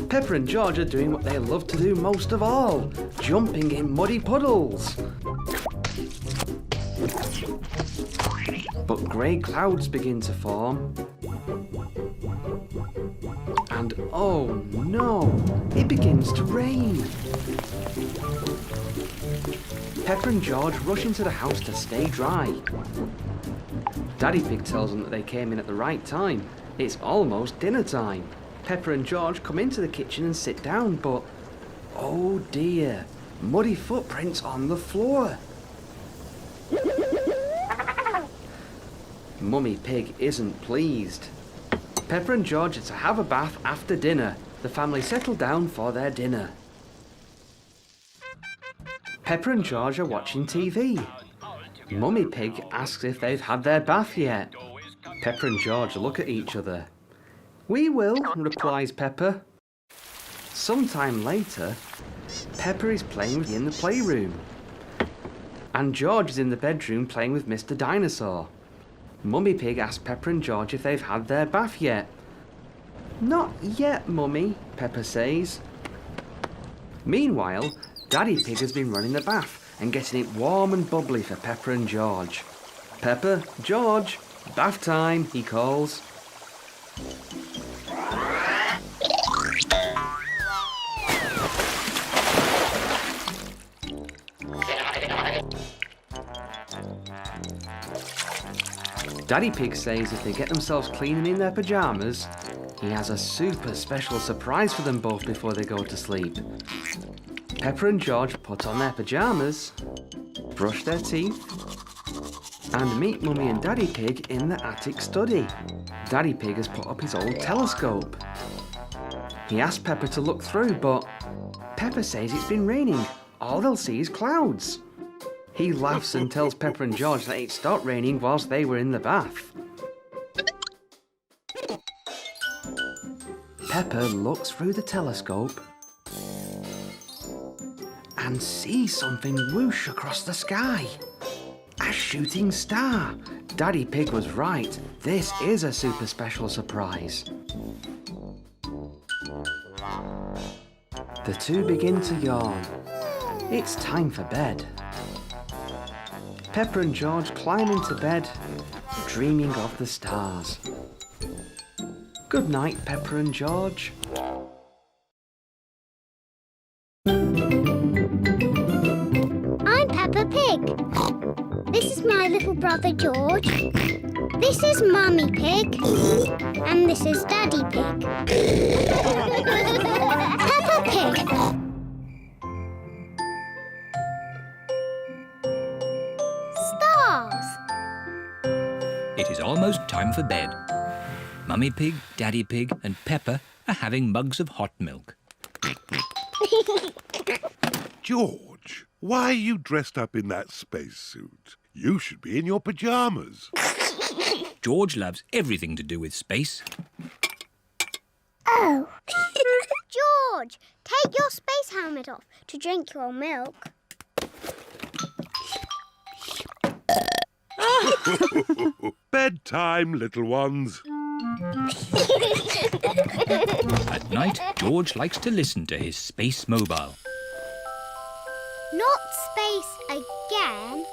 Peppa and George are doing what they love to do most of all, jumping in muddy puddles. But grey clouds begin to form. And oh no, it begins to rain. Peppa and George rush into the house to stay dry. Daddy Pig tells them that they came in at the right time. It's almost dinner time. Peppa and George come into the kitchen and sit down, but oh dear, muddy footprints on the floor. Mummy Pig isn't pleased. Peppa and George are to have a bath after dinner. The family settle down for their dinner. Peppa and George are watching TV. Mummy Pig asks if they've had their bath yet. Peppa and George look at each other. "We will," replies Peppa. Sometime later, Peppa is playing in the playroom. And George is in the bedroom playing with Mr. Dinosaur. Mummy Pig asks Peppa and George if they've had their bath yet. "Not yet, Mummy," Peppa says. Meanwhile, Daddy Pig has been running the bath and getting it warm and bubbly for Peppa and George. "Peppa, George, bath time," he calls. Daddy Pig says if they get themselves clean and in their pyjamas, he has a super special surprise for them both before they go to sleep. Peppa and George put on their pyjamas, brush their teeth, and meet Mummy and Daddy Pig in the attic study. Daddy Pig has put up his old telescope. He asks Peppa to look through, but Peppa says it's been raining. All they'll see is clouds. He laughs and tells Peppa and George that it stopped raining whilst they were in the bath. Peppa looks through the telescope and sees something whoosh across the sky. A shooting star. Daddy Pig was right. This is a super special surprise. The two begin to yawn. It's time for bed. Peppa and George climb into bed, dreaming of the stars. Good night, Peppa and George. I'm Peppa Pig. This is my little brother George. This is Mummy Pig. And this is Daddy Pig. Peppa Pig. Stars. It is almost time for bed. Mummy Pig, Daddy Pig and Peppa are having mugs of hot milk. George, why are you dressed up in that spacesuit? You should be in your pyjamas. George loves everything to do with space. Oh. George, take your space helmet off to drink your milk. Bedtime, little ones. At night, George likes to listen to his space mobile. Not space again.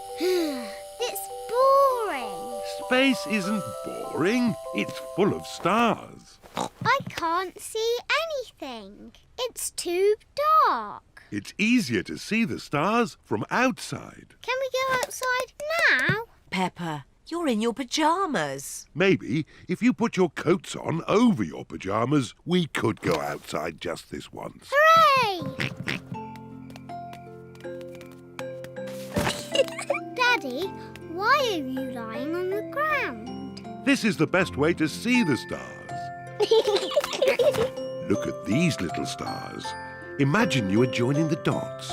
It's boring. Space isn't boring. It's full of stars. I can't see anything. It's too dark. It's easier to see the stars from outside. Can we go outside now? Peppa, you're in your pyjamas. Maybe if you put your coats on over your pyjamas, we could go outside just this once. Hooray! Daddy, why are you lying on the ground? This is the best way to see the stars. Look at these little stars. Imagine you are joining the dots.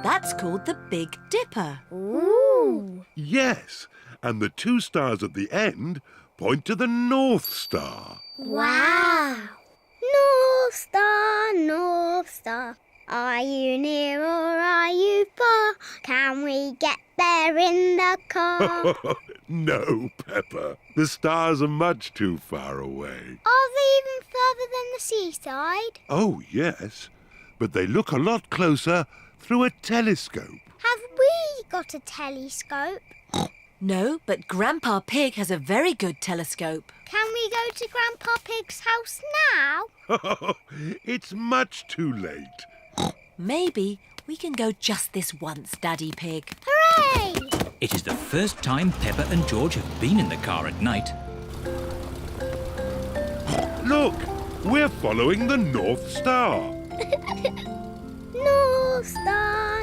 That's called the Big Dipper. Ooh! Yes, and the two stars at the end point to the North Star. Wow! North Star, North Star, are you near or are you far? Can we get there in the car. No, Peppa. The stars are much too far away. Are they even further than the seaside? Oh, yes. But they look a lot closer through a telescope. Have we got a telescope? No, but Grandpa Pig has a very good telescope. Can we go to Grandpa Pig's house now? It's much too late. Maybe we can go just this once, Daddy Pig. Hooray! It is the first time Peppa and George have been in the car at night. Look, we're following the North Star.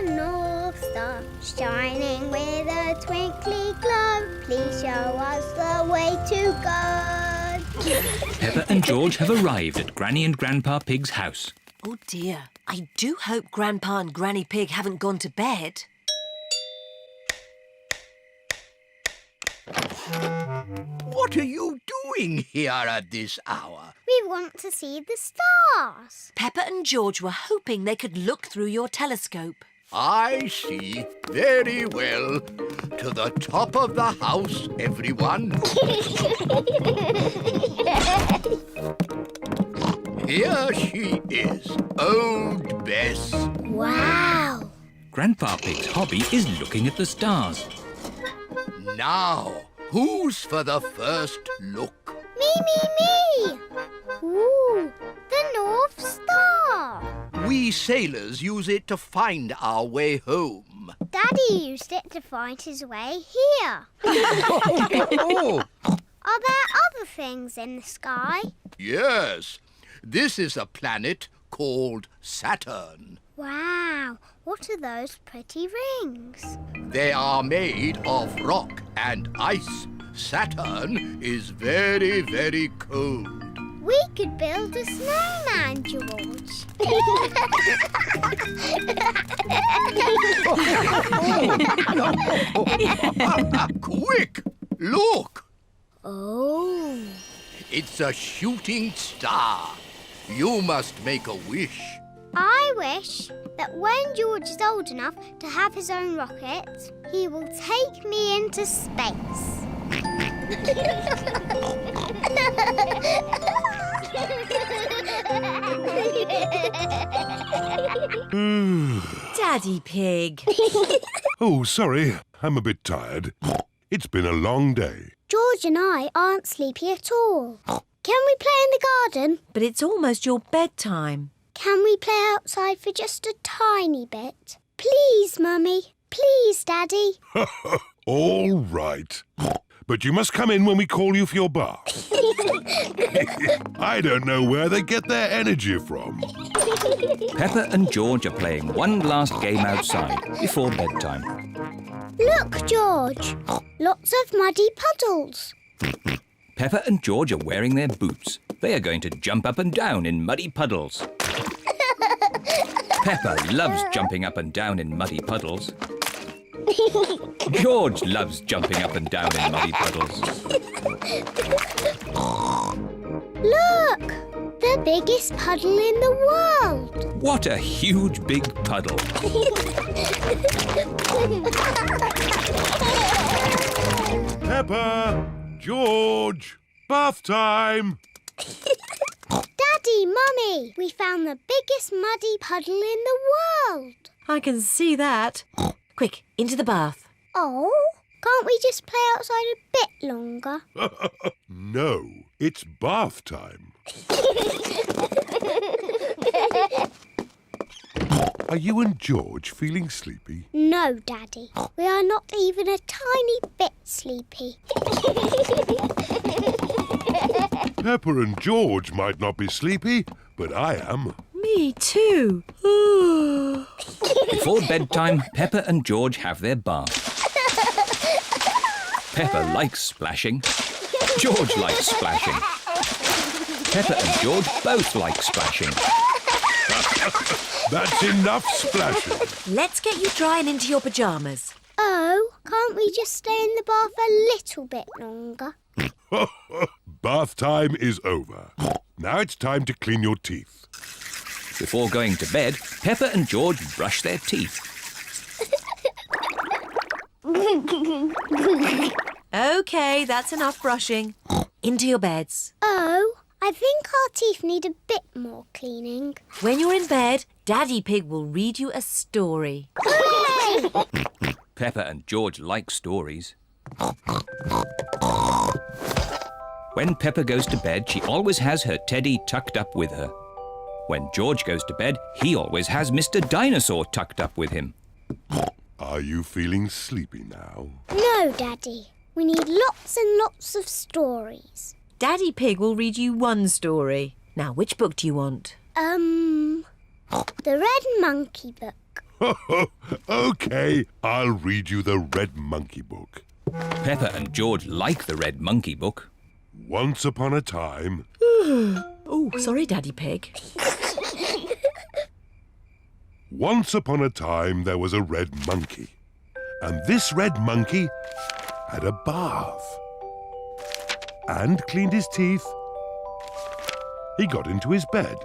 North Star, shining with a twinkly glow. Please show us the way to go. Peppa and George have arrived at Granny and Grandpa Pig's house. Oh dear, I do hope Grandpa and Granny Pig haven't gone to bed. What are you doing here at this hour? We want to see the stars. Peppa and George were hoping they could look through your telescope. I see. Very well. To the top of the house, everyone. Here she is, old Bess. Wow! Grandpa Pig's hobby is looking at the stars. Now, who's for the first look? Me! Ooh, the North Star. We sailors use it to find our way home. Daddy used it to find his way here. Oh, Are there other things in the sky? yes. This is a planet called Saturn. Wow, what are those pretty rings? They are made of rock and ice. Saturn is very, very cold. We could build a snowman, George. Quick! Look! Oh. It's a shooting star. You must make a wish. I wish that when George is old enough to have his own rocket, he will take me into space. Daddy Pig. Oh, sorry. I'm a bit tired. It's been a long day. George and I aren't sleepy at all. Can we play in the garden? But it's almost your bedtime. Can we play outside for just a tiny bit? Please, Mummy. Please, Daddy. All right. But you must come in when we call you for your bath. I don't know where they get their energy from. Peppa and George are playing one last game outside before bedtime. Look, George. Lots of muddy puddles. Peppa and George are wearing their boots. They are going to jump up and down in muddy puddles. Peppa loves jumping up and down in muddy puddles. George loves jumping up and down in muddy puddles. Look! The biggest puddle in the world. What a huge big puddle. Peppa! George! Bath time! Daddy, Mummy, we found the biggest muddy puddle in the world. I can see that. Quick, into the bath. Oh, can't we just play outside a bit longer? No, it's bath time. Are you and George feeling sleepy? No, Daddy. We are not even a tiny bit sleepy. Peppa and George might not be sleepy, but I am. Me too. Before bedtime, Peppa and George have their bath. Peppa likes splashing. George likes splashing. Peppa and George both like splashing. That's enough splashing. Let's get you dry and into your pyjamas. Oh, can't we just stay in the bath a little bit longer? Bath time is over. Now it's time to clean your teeth. Before going to bed, Peppa and George brush their teeth. OK, that's enough brushing. Into your beds. Oh, I think our teeth need a bit more cleaning. When you're in bed, Daddy Pig will read you a story. Hooray! Peppa and George like stories. When Peppa goes to bed, she always has her teddy tucked up with her. When George goes to bed, he always has Mr. Dinosaur tucked up with him. Are you feeling sleepy now? No, Daddy. We need lots and lots of stories. Daddy Pig will read you one story. Now, which book do you want? The Red Monkey book. OK, I'll read you the Red Monkey book. Peppa and George like the Red Monkey book. Once upon a time... Oh, sorry, Daddy Pig. Once upon a time there was a red monkey. And this red monkey had a bath. And cleaned his teeth. He got into his bed.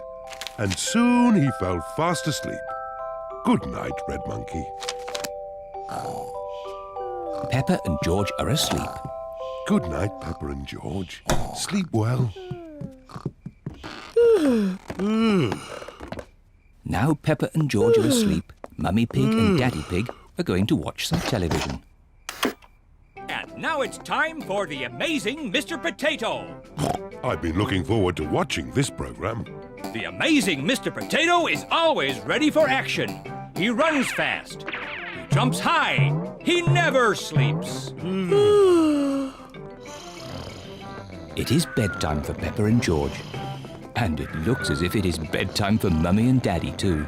And soon he fell fast asleep. Good night, Red Monkey. Peppa and George are asleep. Good night, Peppa and George. Sleep well. Now Peppa and George are asleep, Mummy Pig and Daddy Pig are going to watch some television. And now it's time for the amazing Mr. Potato. I've been looking forward to watching this program. The amazing Mr. Potato is always ready for action. He runs fast. He jumps high. He never sleeps. It is bedtime for Peppa and George. And it looks as if it is bedtime for Mummy and Daddy too.